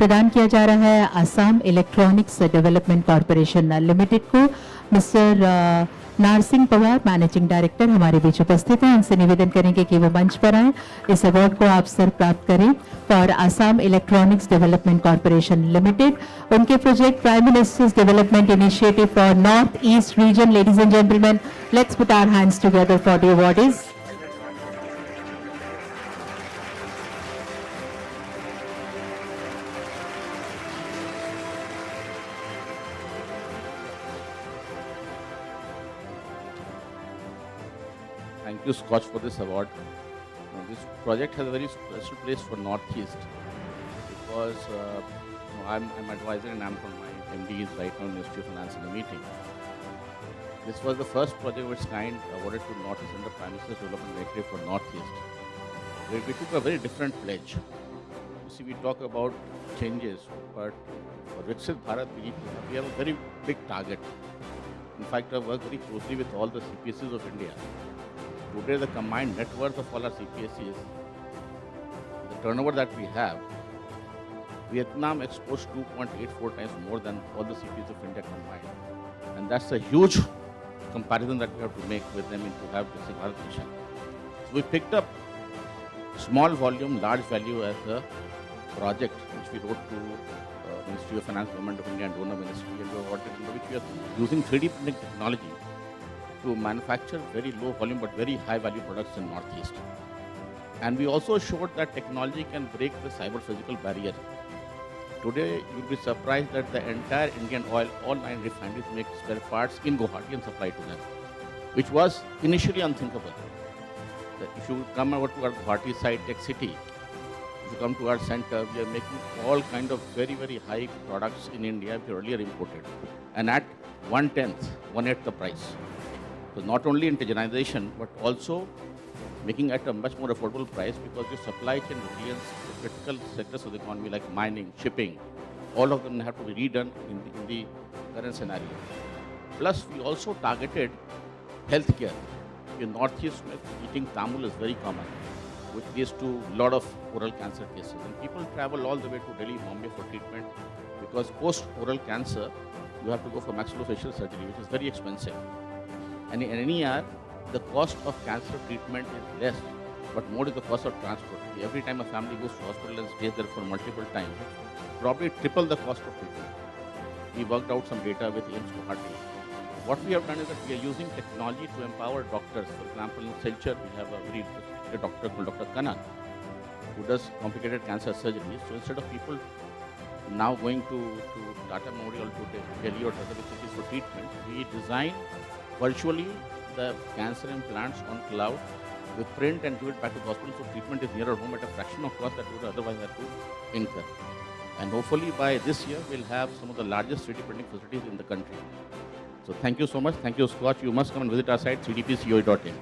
प्रदान किया जा रहा है Assam electronics development corporation limited को। मिस्टर नारसिंह पवार, मैनेजिंग डायरेक्टर, हमारे बीच उपस्थित हैं। उनसे निवेदन करेंगे कि वो मंच पर आए, इस अवार्ड को आप सर प्राप्त करें for Assam electronics development corporation limited. उनके project prime minister's development initiative for north east region. Ladies and gentleman, let's put our hands together for the awardees. Thank you, Scotch, for this award. This project has a very special place for Northeast because I'm advisor and I'm from my MD is right now in Ministry of Finance in the meeting. This was the first project of its kind awarded to Northeast under Prime Minister's Development Initiative for Northeast. We took a very different pledge. You see, we talk about changes, but for Viksit Bharat, we have a very big target. In fact, I work very closely with all the CPSEs of India. Today, the combined net worth of all our CPSEs, the turnover that we have, Vietnam exports 2.84 times more than all the CPSEs of India combined. And that's a huge comparison that we have to make with them to have Viksit Bharat mission. So we picked up small volume, large value as a project which we wrote to Ministry of Finance, Government of India and Donor Ministry, and we awarded in which we are using 3D printing technology to manufacture very low volume but very high value products in Northeast. And we also showed that technology can break the cyber physical barrier. Today, you'll be surprised that the entire Indian oil, all 9 refineries make spare parts in Guwahati and supply to them, which was initially unthinkable. That if you come over to our Guwahati site, Tech City, if you come to our center, we are making all kind of very, very high products in India which were earlier imported, and at 1/8 the price. So not only indigenization, but also making at a much more affordable price because your supply chain resilience, the critical sectors of the economy like mining, shipping, all of them have to be redone in the current scenario. Plus, we also targeted healthcare. In Northeast, eating tamul is very common, which leads to a lot of oral cancer cases. And people travel all the way to Delhi, Bombay for treatment because post-oral cancer, you have to go for maxillofacial surgery, which is very expensive. And in NER, the cost of cancer treatment is less, but more is the cost of transport. Every time a family goes to hospital and stays there for multiple times, probably triple the cost of treatment. We worked out some data with AIIMS Guwahati. What we have done is that we are using technology to empower doctors. For example, in Silchar, we have a very a doctor called Dr. Kanan, who does complicated cancer surgeries. So instead of people now going to Tata Memorial, to Delhi or other cities for treatment, we design virtually the cancer implants on cloud. We print and give it back to the hospital, so treatment is nearer home at a fraction of cost that we would otherwise have to incur. And hopefully by this year, we'll have some of the largest 3D printing facilities in the country. So thank you so much. Thank you, Scotch. You must come and visit our site, cdpcoe.in.